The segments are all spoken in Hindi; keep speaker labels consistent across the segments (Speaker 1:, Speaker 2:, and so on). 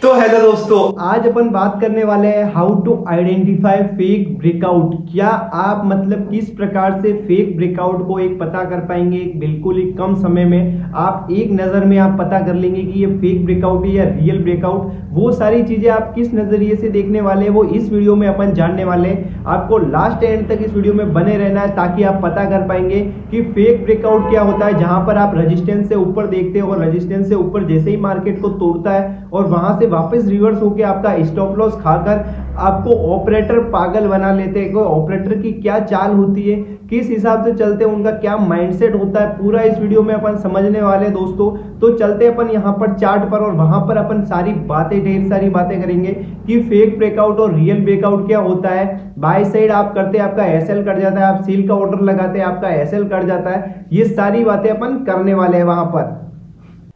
Speaker 1: तो हेलो दोस्तों, आज अपन बात करने वाले हैं how to identify fake breakout. क्या आप किस प्रकार से फेक ब्रेकआउट को एक पता कर पाएंगे। एक बिल्कुल ही कम समय में आप एक नज़र में आप पता कर लेंगे कि ये फेक ब्रेकआउट है या रियल ब्रेकआउट। वो सारी चीज़ें आप किस नज़रिए से देखने वाले हैं वो इस वीडियो में अपन जानने वाले हैं। आपको लास्ट एंड तक इस वीडियो में बने रहना है ताकि आप पता कर पाएंगे कि फेक ब्रेकआउट क्या होता है, जहां पर आप रेजिस्टेंस से ऊपर देखते हो और रेजिस्टेंस से ऊपर जैसे ही मार्केट को तोड़ता है और वहां से वापस रिवर्स होकर आपका स्टॉप लॉस खाकर आपको ऑपरेटर पागल बना लेते हैं। कोई ऑपरेटर की क्या चाल होती है, किस हिसाब से चलते हैं, उनका क्या माइंडसेट होता है, पूरा इस वीडियो में अपन समझने वाले हैं दोस्तों। तो चलते अपन यहाँ पर चार्ट पर और वहां पर अपन ढेर सारी बातें करेंगे कि फेक ब्रेकआउट और रियल ब्रेकआउट क्या होता है। बाय साइड आप करते हैं, आपका एसएल कट जाता है, आप सेल का ऑर्डर लगाते हैं, आपका एसएल कट जाता है। ये सारी बातें अपन करने वाले हैं वहां पर।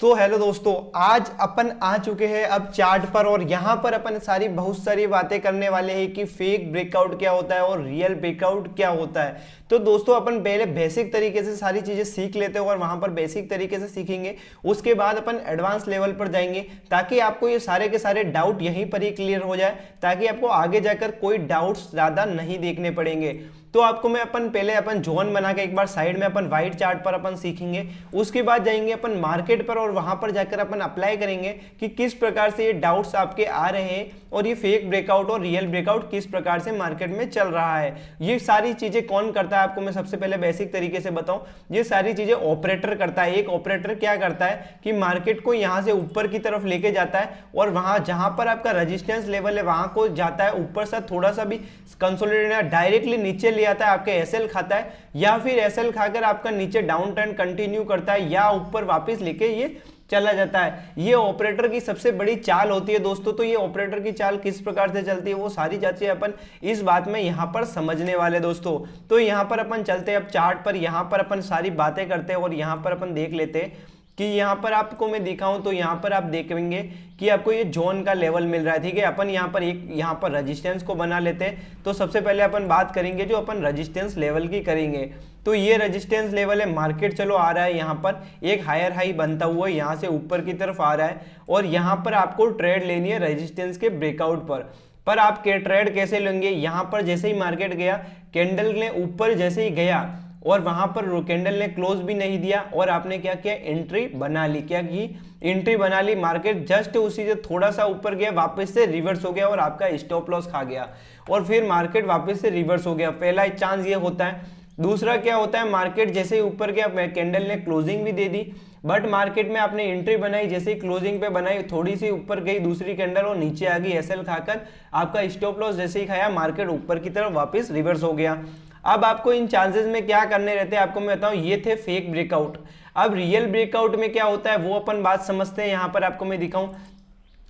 Speaker 1: तो हेलो दोस्तों, आज अपन आ चुके हैं अब चार्ट पर और यहाँ पर अपन बहुत सारी बातें करने वाले हैं कि फेक ब्रेकआउट क्या होता है और रियल ब्रेकआउट क्या होता है। तो दोस्तों अपन पहले बेसिक तरीके से सारी चीजें सीख लेते हैं और वहां पर बेसिक तरीके से सीखेंगे, उसके बाद अपन एडवांस लेवल पर जाएंगे ताकि आपको ये सारे के सारे डाउट यहीं पर ही क्लियर हो जाए, ताकि आपको आगे जाकर कोई डाउट्स ज्यादा नहीं देखने पड़ेंगे। तो आपको मैं पहले अपन जोन बना के एक बार साइड में अपन वाइट चार्ट पर अपन सीखेंगे, उसके बाद जाएंगे अपन मार्केट पर और वहां पर जाकर अपन अप्लाई करेंगे कि किस प्रकार से ये डाउट्स आपके आ रहे हैं और ये फेक ब्रेकआउट और रियल ब्रेकआउट किस प्रकार से मार्केट में चल रहा है। ये सारी चीजें कौन करता है, आपको मैं सबसे पहले बेसिक तरीके से बताऊं। ये सारी चीजें ऑपरेटर करता है। एक ऑपरेटर क्या करता है कि मार्केट को यहां से ऊपर की तरफ लेके जाता है और वहां जहां पर आपका रेजिस्टेंस लेवल है वहां को जाता है, ऊपर से थोड़ा सा भी कंसोलिडेट डायरेक्टली नीचे ले आता है, आपके एसएल खाता है, या फिर एसएल खाकर आपका नीचे डाउन ट्रेंड कंटिन्यू करता है या ऊपर वापस लेके ये चला जाता है। ये ऑपरेटर की सबसे बड़ी चाल होती है दोस्तों। तो ये ऑपरेटर की चाल किस प्रकार से चलती है वो सारी चीजें अपन इस बात में यहाँ पर समझने वाले दोस्तों। तो यहाँ पर अपन चलते हैं अब चार्ट पर, यहाँ पर अपन सारी बातें करते हैं और यहाँ पर अपन देख लेते हैं कि यहाँ पर आपको मैं दिखाऊं तो यहाँ पर आप देखेंगे कि आपको ये जोन का लेवल मिल रहा है। ठीक है, अपन यहाँ पर रेजिस्टेंस को बना लेते हैं। तो सबसे पहले अपन बात करेंगे जो अपन रेजिस्टेंस लेवल की करेंगे। तो ये रेजिस्टेंस लेवल है, मार्केट चलो आ रहा है यहाँ पर एक हायर हाई बनता हुआ यहाँ से ऊपर की तरफ आ रहा है और यहाँ पर आपको ट्रेड लेनी है रेजिस्टेंस के ब्रेकआउट पर आप ट्रेड कैसे लेंगे। यहाँ पर जैसे ही मार्केट गया, कैंडल ने ऊपर जैसे ही गया और वहां पर कैंडल ने क्लोज भी नहीं दिया और आपने क्या किया, एंट्री बना ली। क्या की एंट्री बना ली, मार्केट जस्ट उसी से थोड़ा सा ऊपर गया, वापस से रिवर्स हो गया और आपका स्टॉप लॉस खा गया और फिर मार्केट वापस से रिवर्स हो गया। पहला चांस ये होता है। दूसरा क्या होता है, मार्केट जैसे ही ऊपर गया, कैंडल ने क्लोजिंग भी दे दी बट मार्केट में आपने एंट्री बनाई, जैसे ही क्लोजिंग पे बनाई थोड़ी सी ऊपर गई दूसरी कैंडल और नीचे आ गई एसएल खाकर, आपका स्टॉप लॉस जैसे ही खाया, मार्केट ऊपर की तरफ वापस रिवर्स हो गया। अब आपको इन चांसेस में क्या करने रहते हैं आपको मैं बताऊं, ये थे फेक ब्रेकआउट। अब रियल ब्रेकआउट में क्या होता है वो अपन बात समझते हैं, यहाँ पर आपको मैं दिखाऊं।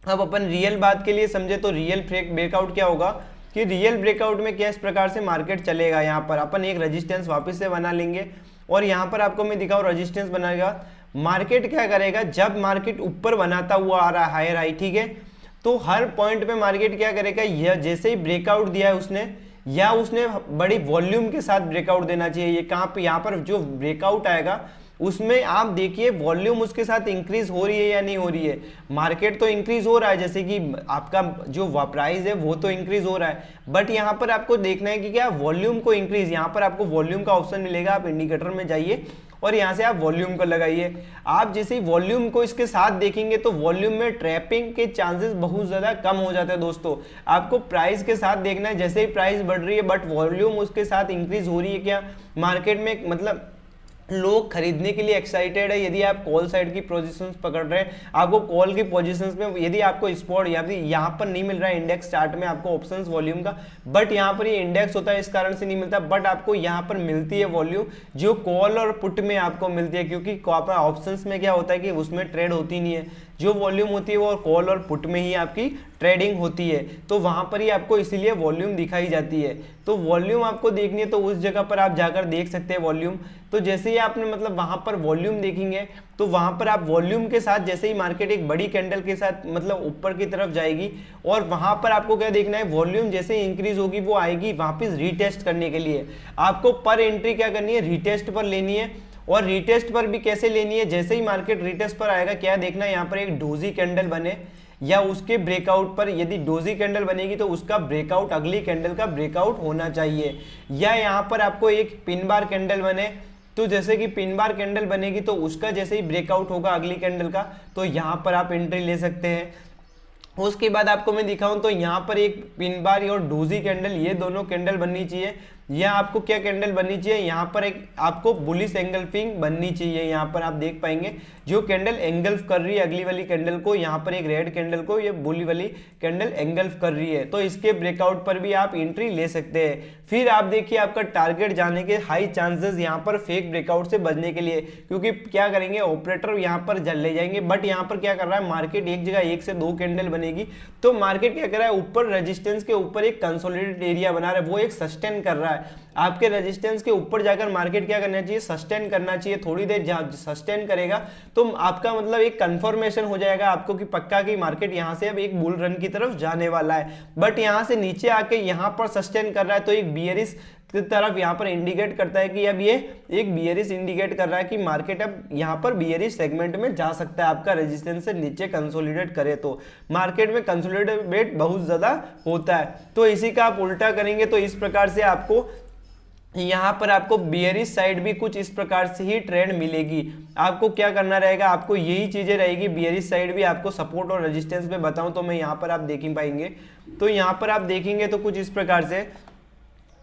Speaker 1: अब अपन रियल बात के लिए समझे तो रियल फेक ब्रेकआउट क्या होगा कि रियल ब्रेकआउट में क्या इस प्रकार से मार्केट चलेगा। यहाँ पर अपन एक रेजिस्टेंस वापस से बना लेंगे और यहाँ पर आपको मैं दिखाऊं रेजिस्टेंस बनाएगा। मार्केट क्या करेगा, जब मार्केट ऊपर बनाता हुआ आ रहा है हायर हाई, ठीक है, तो हर पॉइंट पे मार्केट क्या करेगा, यह जैसे ही ब्रेकआउट दिया है उसने बड़ी वॉल्यूम के साथ ब्रेकआउट देना चाहिए। ये कहाँ पे, यहाँ पर जो ब्रेकआउट आएगा उसमें आप देखिए वॉल्यूम उसके साथ इंक्रीज हो रही है या नहीं हो रही है। मार्केट तो इंक्रीज हो रहा है, जैसे कि आपका जो प्राइस है वो तो इंक्रीज हो रहा है, बट यहाँ पर आपको देखना है कि क्या वॉल्यूम को इंक्रीज, यहाँ पर आपको वॉल्यूम का ऑप्शन मिलेगा। आप इंडिकेटर में जाइए और यहाँ से आप वॉल्यूम को लगाइए। आप जैसे ही वॉल्यूम को इसके साथ देखेंगे तो वॉल्यूम में ट्रैपिंग के चांसेस बहुत ज़्यादा कम हो जाते हैं दोस्तों। आपको प्राइस के साथ देखना है, जैसे ही प्राइस बढ़ रही है बट वॉल्यूम उसके साथ इंक्रीज हो रही है क्या, मार्केट में लोग खरीदने के लिए एक्साइटेड है। यदि आप कॉल साइड की पोजीशंस पकड़ रहे हैं, आपको कॉल की पोजीशंस में यदि आपको स्पॉट यहाँ पर नहीं मिल रहा है इंडेक्स चार्ट में आपको ऑप्शंस वॉल्यूम का, बट यहाँ पर ये इंडेक्स होता है इस कारण से नहीं मिलता, बट आपको यहाँ पर मिलती है वॉल्यूम जो कॉल और पुट में आपको मिलती है, क्योंकि ऑप्शंस में क्या होता है कि उसमें ट्रेड होती नहीं है। जो वॉल्यूम होती है वो कॉल और पुट में ही आपकी ट्रेडिंग होती है, तो वहां पर ही आपको इसीलिए वॉल्यूम दिखाई जाती है। तो वॉल्यूम आपको देखनी है तो उस जगह पर आप जाकर देख सकते हैं वॉल्यूम। तो जैसे ही आपने वहां पर वॉल्यूम देखेंगे तो वहां पर आप वॉल्यूम के साथ जैसे ही मार्केट एक बड़ी कैंडल के साथ ऊपर की तरफ जाएगी और वहां पर आपको क्या देखना है, वॉल्यूम जैसे इंक्रीज होगी वो आएगी वापस रीटेस्ट करने के लिए। आपको पर एंट्री क्या करनी है, रीटेस्ट पर लेनी है और रीटेस्ट पर भी कैसे लेनी है, जैसे ही मार्केट रीटेस्ट पर आएगा क्या देखना है, यहाँ पर एक डोजी कैंडल बने,
Speaker 2: या उसके ब्रेकआउट पर यदि डोजी कैंडल बनेगी तो उसका ब्रेकआउट अगली कैंडल का ब्रेकआउट होना चाहिए। या यहाँ पर आपको एक पिन बार कैंडल बने, तो जैसे कि पिन बार कैंडल बनेगी तो उसका जैसे ही ब्रेकआउट होगा अगली कैंडल का, तो यहाँ पर आप एंट्री ले सकते हैं। उसके बाद आपको मैं दिखाऊं तो यहाँ पर एक पिन बार और डोजी कैंडल, ये दोनों कैंडल बननी चाहिए। या आपको क्या कैंडल बननी चाहिए, यहाँ पर एक आपको बुलिश एंगल्फिंग बननी चाहिए। यहाँ पर आप देख पाएंगे जो कैंडल एंगल्फ कर रही है अगली वाली कैंडल को, यहाँ पर एक रेड कैंडल को ये बुली वाली कैंडल एंगल्फ कर रही है, तो इसके ब्रेकआउट पर भी आप एंट्री ले सकते हैं। फिर आप देखिए आपका टारगेट जाने के हाई चांसेस यहाँ पर फेक ब्रेकआउट से बचने के लिए, क्योंकि क्या करेंगे ऑपरेटर यहाँ पर जल ले जाएंगे। बट यहाँ पर क्या कर रहा है मार्केट, एक जगह 1 से 2 कैंडल बनेगी तो मार्केट क्या कर रहा है ऊपर रेजिस्टेंस के ऊपर एक कंसोलिडेटेड एरिया बना रहा है, वो एक सस्टेन कर रहा है। आपके रेजिस्टेंस के ऊपर जाकर मार्केट क्या करना चाहिए, सस्टेन करना चाहिए। थोड़ी देर सस्टेन करेगा तो आपका मतलब एक कंफर्मेशन हो जाएगा आपको कि पक्का की मार्केट यहां से अब एक बुल रन की तरफ जाने वाला है। बट यहां से नीचे आके यहां पर सस्टेन कर रहा है तो एक बियरिश की तरफ यहाँ पर इंडिकेट करता है कि अब ये एक बियरिश इंडिकेट कर रहा है कि मार्केट अब यहाँ पर बियरिश सेगमेंट में जा सकता है। आपका रेजिस्टेंस से नीचे कंसोलिडेट करे तो मार्केट में कंसोलिडेट बहुत ज़्यादा होता है, तो इसी का आप उल्टा करेंगे तो इस प्रकार से आपको यहाँ पर आपको बियरिश साइड भी कुछ इस प्रकार से ही ट्रेंड मिलेगी। आपको क्या करना रहेगा, आपको यही चीजें रहेगी। बियरिश साइड भी आपको सपोर्ट और रेजिस्टेंस में बताऊं तो मैं यहाँ पर आप देख ही पाएंगे, तो यहाँ पर आप देखेंगे तो कुछ इस प्रकार से,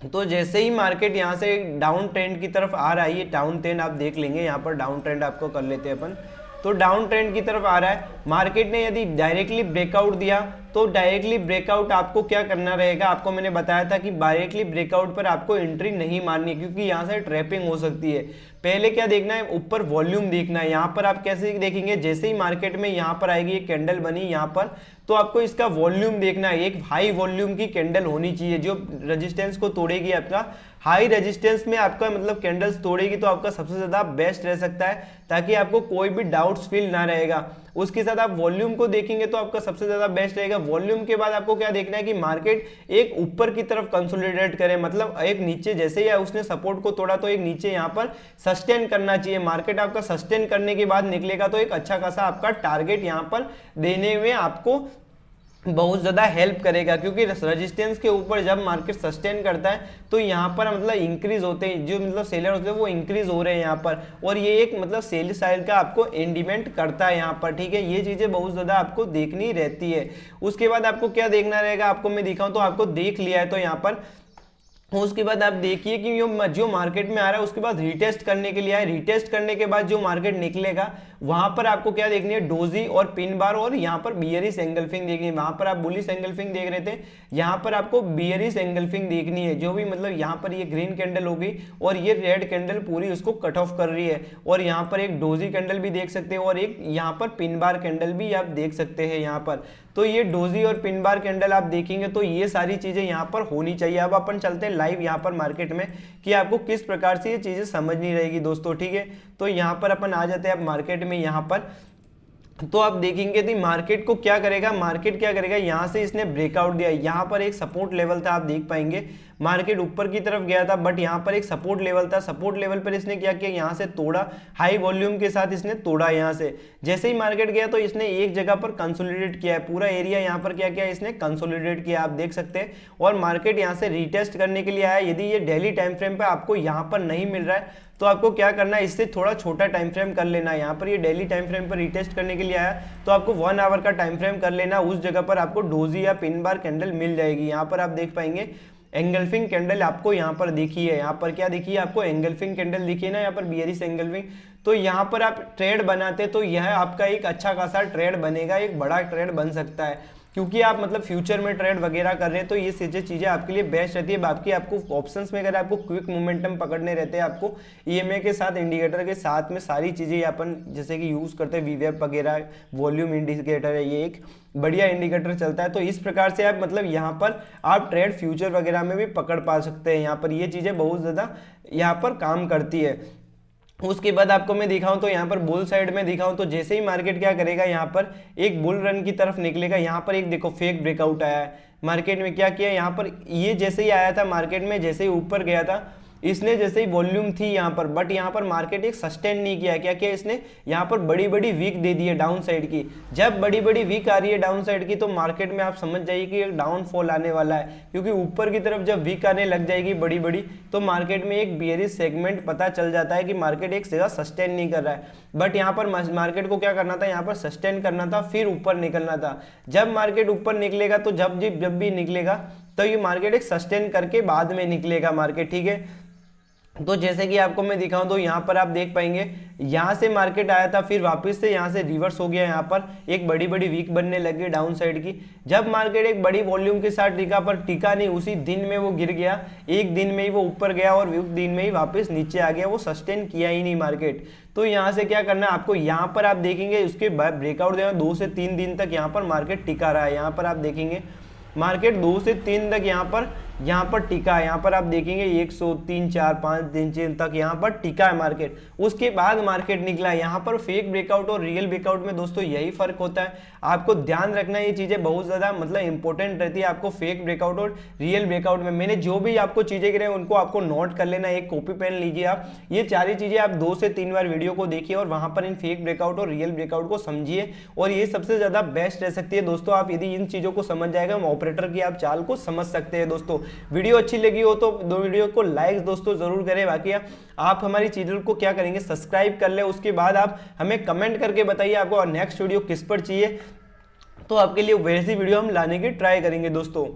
Speaker 2: तो जैसे ही मार्केट यहाँ से डाउन ट्रेंड की तरफ आ रहा है, ये डाउन ट्रेंड आप देख लेंगे, यहाँ पर डाउन ट्रेंड आपको कर लेते हैं अपन, तो डाउन ट्रेंड की तरफ आ रहा है मार्केट ने। यदि डायरेक्टली ब्रेकआउट दिया तो डायरेक्टली ब्रेकआउट आपको क्या करना रहेगा, आपको मैंने बताया था कि डायरेक्टली ब्रेकआउट पर आपको एंट्री नहीं मारनी है, क्योंकि यहाँ से ट्रैपिंग हो सकती है। पहले क्या देखना है, ऊपर वॉल्यूम देखना है। यहाँ पर आप कैसे देखेंगे, जैसे ही मार्केट में यहाँ पर आएगी एक कैंडल बनी यहाँ पर, तो आपको इसका वॉल्यूम देखना है। एक हाई वॉल्यूम की कैंडल होनी चाहिए जो रेजिस्टेंस को तोड़ेगी। आपका हाई रेजिस्टेंस में आपका मतलब कैंडल्स तोड़ेगी तो आपका सबसे ज्यादा बेस्ट रह सकता है, ताकि आपको कोई भी डाउट्स फील ना रहेगा। उसके साथ आप वॉल्यूम को देखेंगे तो आपका सबसे ज्यादा बेस्ट रहेगा। वॉल्यूम के बाद आपको क्या देखना है कि मार्केट एक ऊपर की तरफ कंसोलिडेट करे, मतलब एक नीचे जैसे ही उसने सपोर्ट को तोड़ा तो एक नीचे यहाँ पर सस्टेन करना चाहिए। मार्केट आपका सस्टेन करने के बाद निकलेगा तो एक अच्छा खासा आपका टारगेट यहाँ पर देने में आपको बहुत ज़्यादा हेल्प करेगा, क्योंकि रेजिस्टेंस के ऊपर जब मार्केट सस्टेन करता है तो यहाँ पर मतलब इंक्रीज होते हैं, जो मतलब सेलर होते हैं वो इंक्रीज हो रहे हैं यहाँ पर, और ये एक मतलब सेल साइड का आपको इंडिमेंट करता है यहाँ पर। ठीक है, ये चीज़ें बहुत ज़्यादा आपको देखनी रहती है। उसके बाद आपको क्या देखना रहेगा, आपको मैं दिखाऊँ तो आपको देख लिया है तो यहाँ पर उसके बाद आप देखिए कि जो मार्केट में आ रहा है उसके बाद रीटेस्ट करने के लिए आए। रीटेस्ट करने के बाद जो मार्केट निकलेगा वहां पर आपको क्या देखनी है, डोजी और पिन बार, और यहाँ पर बियरिश एंगल्फिंग देखनी है। वहां पर आप बुलिश एंगल्फिंग देख रहे थे, यहाँ पर आपको बियरिश एंगल्फिंग देखनी है। जो भी मतलब यहाँ पर ये ग्रीन कैंडल हो गई और ये रेड कैंडल पूरी उसको कट ऑफ कर रही है, और यहाँ पर एक डोजी कैंडल भी देख सकते हैं और एक यहाँ पर पिन बार कैंडल भी आप देख सकते हैं यहाँ पर। तो ये डोजी और पिन बार कैंडल आप देखेंगे तो ये सारी चीजें यहाँ पर होनी चाहिए। अब अपन चलते हैं लाइव यहाँ पर मार्केट में कि आपको किस प्रकार से ये चीजें समझनी रहेगी दोस्तों। ठीक है, तो यहाँ पर अपन आ जाते हैं अब मार्केट में। यहाँ पर तो आप देखेंगे कि मार्केट को क्या करेगा, मार्केट क्या करेगा, यहाँ से इसने ब्रेकआउट दिया, यहाँ पर एक सपोर्ट लेवल था, आप देख पाएंगे मार्केट ऊपर की तरफ गया था, बट यहाँ पर एक सपोर्ट लेवल था। सपोर्ट लेवल पर इसने क्या किया, यहाँ से तोड़ा, हाई वॉल्यूम के साथ इसने तोड़ा। यहाँ से जैसे ही मार्केट गया तो इसने एक जगह पर कंसोलिडेट किया है, पूरा एरिया यहाँ पर क्या किया, इसने कंसोलिडेट किया, आप देख सकते हैं। और मार्केट यहाँ से रीटेस्ट करने के लिए आया। यदि ये डेली टाइम फ्रेम पे आपको यहाँ पर नहीं मिल रहा है तो आपको क्या करना है, इससे थोड़ा छोटा टाइम फ्रेम कर लेना है। यहाँ पर ये डेली टाइम फ्रेम पर रीटेस्ट करने के लिए आया तो आपको 1 आवर का टाइम फ्रेम कर लेना। उस जगह पर आपको डोजी या पिन बार कैंडल मिल जाएगी। यहाँ पर आप देख पाएंगे एंगल्फिंग कैंडल आपको यहाँ पर दिखी है। यहाँ पर क्या दिखी है आपको, एंगल्फिंग कैंडल दिखी है ना, यहाँ पर बियरिश एंगल्फिंग। तो यहाँ पर आप ट्रेड बनाते तो यह आपका एक अच्छा खासा ट्रेड बनेगा, एक बड़ा ट्रेड बन सकता है, क्योंकि आप मतलब फ्यूचर में ट्रेड वगैरह कर रहे हैं तो ये चीज़ें आपके लिए बेस्ट रहती है। बाकी आपको ऑप्शंस में अगर आपको क्विक मोमेंटम पकड़ने रहते हैं, आपको ईएमए के साथ, इंडिकेटर के साथ में सारी चीज़ें अपन जैसे कि यूज़ करते हैं, वीवेप वगैरह, वॉल्यूम इंडिकेटर है, ये एक बढ़िया इंडिकेटर चलता है। तो इस प्रकार से आप मतलब यहाँ पर आप ट्रेड फ्यूचर वगैरह में भी पकड़ पा सकते हैं। यहाँ पर ये चीज़ें बहुत ज़्यादा यहाँ पर काम करती है। उसके बाद आपको मैं दिखाऊं तो यहाँ पर बुल साइड में दिखाऊं तो जैसे ही मार्केट क्या करेगा, यहाँ पर एक बुल रन की तरफ निकलेगा। यहाँ पर एक देखो फेक ब्रेकआउट आया है मार्केट में, क्या किया यहाँ पर, ये जैसे ही आया था मार्केट में, जैसे ही ऊपर गया था इसने जैसे ही वॉल्यूम थी यहाँ पर, बट यहाँ पर मार्केट एक सस्टेन नहीं किया। क्या किया इसने, यहाँ पर बड़ी बड़ी वीक दे दी है डाउन साइड की। जब बड़ी बड़ी वीक आ रही है डाउन साइड की तो मार्केट में आप समझ जाइए कि एक डाउनफॉल आने वाला है, क्योंकि ऊपर की तरफ जब वीक आने लग जाएगी बड़ी बड़ी तो मार्केट में एक बेयरिश सेगमेंट पता चल जाता है कि मार्केट एक जगह सस्टेन नहीं कर रहा है। बट यहाँ पर मार्केट को क्या करना था, यहाँ पर सस्टेन करना था, फिर ऊपर निकलना था। जब मार्केट ऊपर निकलेगा तो जब भी निकलेगा तो ये मार्केट एक सस्टेन करके बाद में निकलेगा मार्केट, ठीक है। तो जैसे कि आपको मैं दिखाऊं तो यहाँ पर आप देख पाएंगे यहाँ से मार्केट आया था, फिर वापस से यहाँ से रिवर्स हो गया, यहाँ पर एक बड़ी बड़ी वीक बनने लगी डाउन साइड की। जब मार्केट एक बड़ी वॉल्यूम के साथ टिका पर टिका नहीं, उसी दिन में वो गिर गया, एक दिन में ही वो ऊपर गया और एक दिन में ही वापस नीचे आ गया, वो सस्टेन किया ही नहीं मार्केट। तो यहाँ से क्या करना है आपको, यहाँ पर आप देखेंगे उसके बाद ब्रेकआउट देना, 2 से 3 दिन तक यहाँ पर मार्केट टिका रहा है। यहाँ पर आप देखेंगे मार्केट 2 से 3 तक यहाँ पर टिका है। यहाँ पर आप देखेंगे 103, 4, 5 दिन तक यहाँ पर टिका है मार्केट। उसके बाद मार्केट निकला। यहाँ पर फेक ब्रेकआउट और रियल ब्रेकआउट में दोस्तों यही फर्क होता है, आपको ध्यान रखना। ये चीजें बहुत ज्यादा मतलब इंपॉर्टेंट रहती है आपको फेक ब्रेकआउट और रियल ब्रेकआउट में। मैंने जो भी आपको चीजें गिरे उनको आपको नोट कर लेना, एक कॉपी पेन लीजिए आप, ये सारी चीजें आप 2 से 3 बार वीडियो को देखिए और वहां पर इन फेक ब्रेकआउट और रियल ब्रेकआउट को समझिए, और ये सबसे ज्यादा बेस्ट रह सकती है दोस्तों। आप यदि इन चीजों को समझ जाएगा ऑपरेटर की आप चाल को समझ सकते हैं दोस्तों। वीडियो अच्छी लगी हो तो दो वीडियो को लाइक दोस्तों जरूर करें। बाकी आप हमारी चैनल को क्या करेंगे, सब्सक्राइब कर ले। उसके बाद आप हमें कमेंट करके बताइए आपको नेक्स्ट वीडियो किस पर चाहिए, तो आपके लिए वैसी वीडियो हम लाने की ट्राई करेंगे दोस्तों।